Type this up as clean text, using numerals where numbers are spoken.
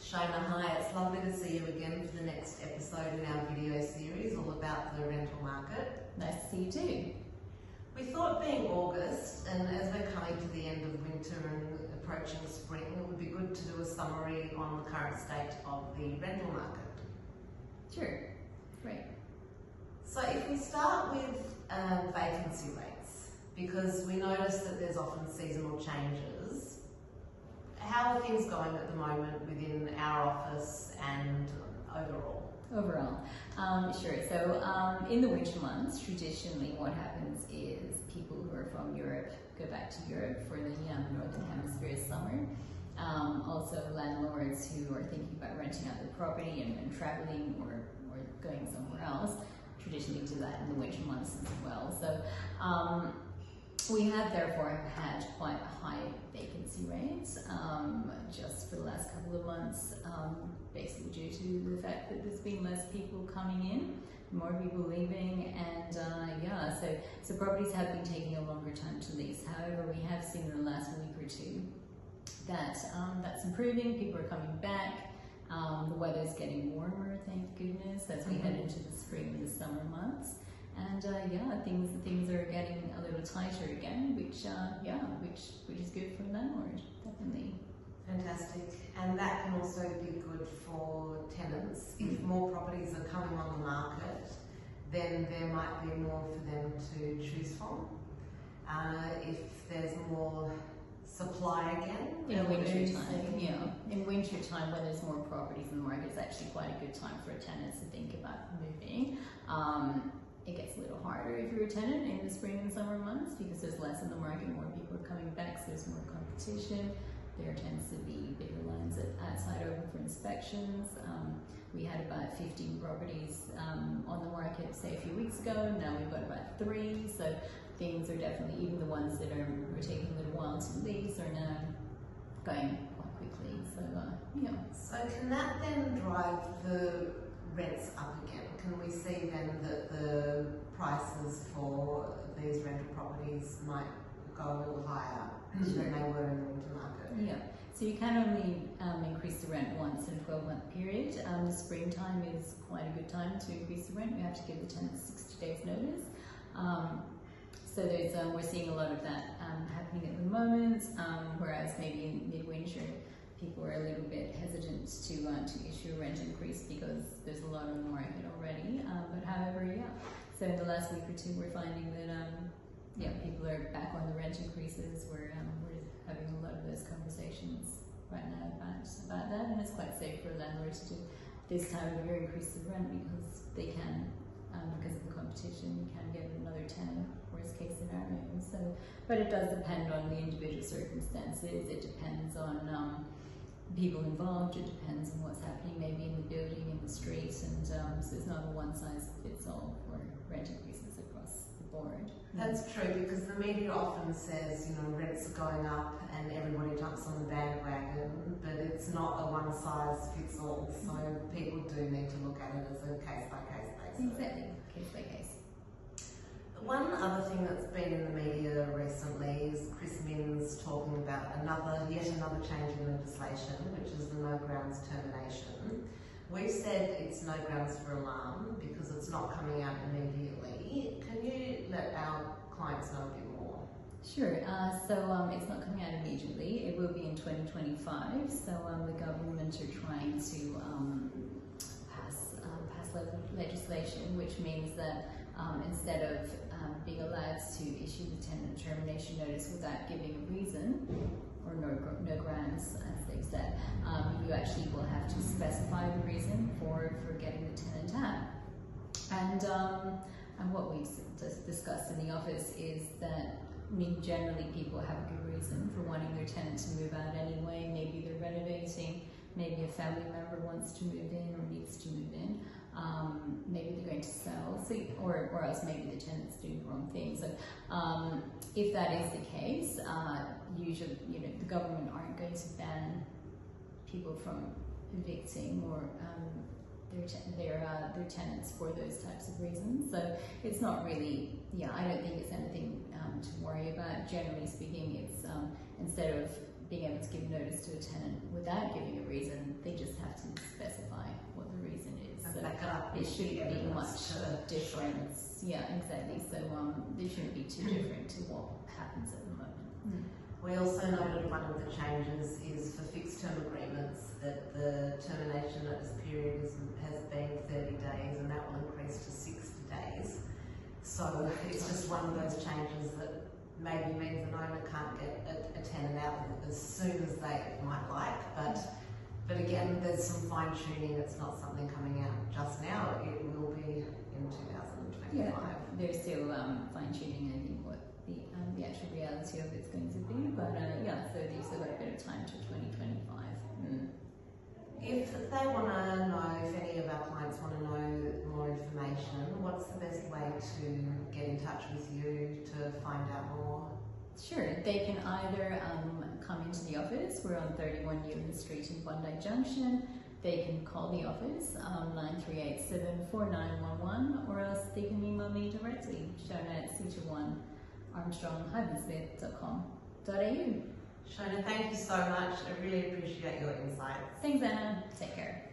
Shona, hi, it's lovely to see you again for the next episode in our video series all about the rental market. Nice to see you too. We thought, being August and as we're coming to the end of winter and approaching spring, it would be good to do a summary on the current state of the rental market. Sure, great. So if we start with vacancy rates, because we notice that there's often seasonal changes, how are things going at the moment within our office and overall? Overall, sure. So in the winter months, traditionally what happens is people who are from Europe go back to Europe for the Northern Hemisphere summer. Also landlords who are thinking about renting out their property and traveling or going somewhere else traditionally do that in the winter months as well. So we have therefore had quite high vacancy rates just for the last couple of months, basically due to the fact that there's been less people coming in, more people leaving, and so properties have been taking a longer time to lease. However, we have seen in the last week or two that that's improving. People are coming back. The weather's getting warmer, thank goodness, as we head into the spring and the summer months. And things are getting a little tighter again, which is good for the landlord, definitely. Fantastic. And that can also be good for tenants. If more properties are coming on the market, then there might be more for them to choose from. If there's more supply again in winter time, in winter time when there's more properties in the market, it's actually quite a good time for tenants to think about moving. It gets a little harder if you're a tenant in the spring and summer months because there's less in the market, more people are coming back, so there's more competition. There tends to be bigger lines outside open for inspections. We had about 15 properties on the market, say a few weeks ago. Now we've got about 3, so things are definitely, even the ones that are taking a little while to lease are now going quite quickly. So So can that then drive the rents up again? Can we see then that the prices for these rental properties might go a little higher than they were in the winter market? Yeah, so you can only increase the rent once in a 12-month period. The springtime is quite a good time to increase the rent. We have to give the tenants 60 days notice. So there's, we're seeing a lot of that happening at the moment, whereas maybe in midwinter people are a little bit hesitant to issue a rent increase because there's a lot on the market already. But however, so in the last week or two we're finding that people are back on the rent increases. We're having a lot of those conversations right now about that, and it's quite safe for landlords to this time of year increase the rent because they can, because of the competition, you can get another tenant, worst case scenario. So, but it does depend on the individual circumstances. It depends on people involved. It depends on what's happening maybe in the building, in the street, and so it's not a one-size-fits-all for rent increases across the board. That's true, because the media often says, rents are going up and everybody jumps on the bandwagon, but it's not a one-size-fits-all, so people do need to look at it as a case-by-case basis. Exactly, case-by-case. One other thing that's been in the media recently is Chris Minns talking about yet another change in legislation, which is the no grounds termination. We've said it's no grounds for alarm because it's not coming out immediately. Can you let our clients know a bit more? Sure. So it's not coming out immediately. It will be in 2025. So the government are trying to pass legislation, which means that instead of being allowed to issue the tenant termination notice without giving a reason, or no grounds, as they've said, you actually will have to specify the reason for getting the tenant out. And what we've discussed in the office is that, generally people have a good reason for wanting their tenant to move out anyway. Maybe they're renovating, maybe a family member wants to move in or needs to move in. Maybe they're going to sell, or else maybe the tenant's doing the wrong thing. So if that is the case, usually the government aren't going to ban people from evicting or their tenants for those types of reasons. So it's not really, I don't think it's anything to worry about. Generally speaking, it's instead of being able to give notice to a tenant without giving a reason. They just have to specify what the reason is. And So back it up it with shouldn't the be evidence much to difference. Yeah, exactly. So there shouldn't be too different to what happens at the moment. We also noted one of the changes is for fixed term agreements that the termination notice period has been 30 days and that will increase to 60 days. So it's just one of those changes that maybe means an owner can't get a tenant out as soon as they might like, but again, there's some fine tuning. It's not something coming out just now. It will be in 2025. Yeah, there's still fine tuning, I think, what the actual reality of it's going to be, but yeah, so they've still got a bit of time to 2025. If they want to know, if any of our clients want to know more information, what's the best way to get in touch with you to find out more? Sure, they can either come into the office. We're on 31 Newman Street in Bondi Junction. They can call the office 93874911, or else they can email me directly, Shona at c1armstrong-smith.com.au. Shona, thank you so much. I really appreciate your insights. Thanks, Anna. Take care.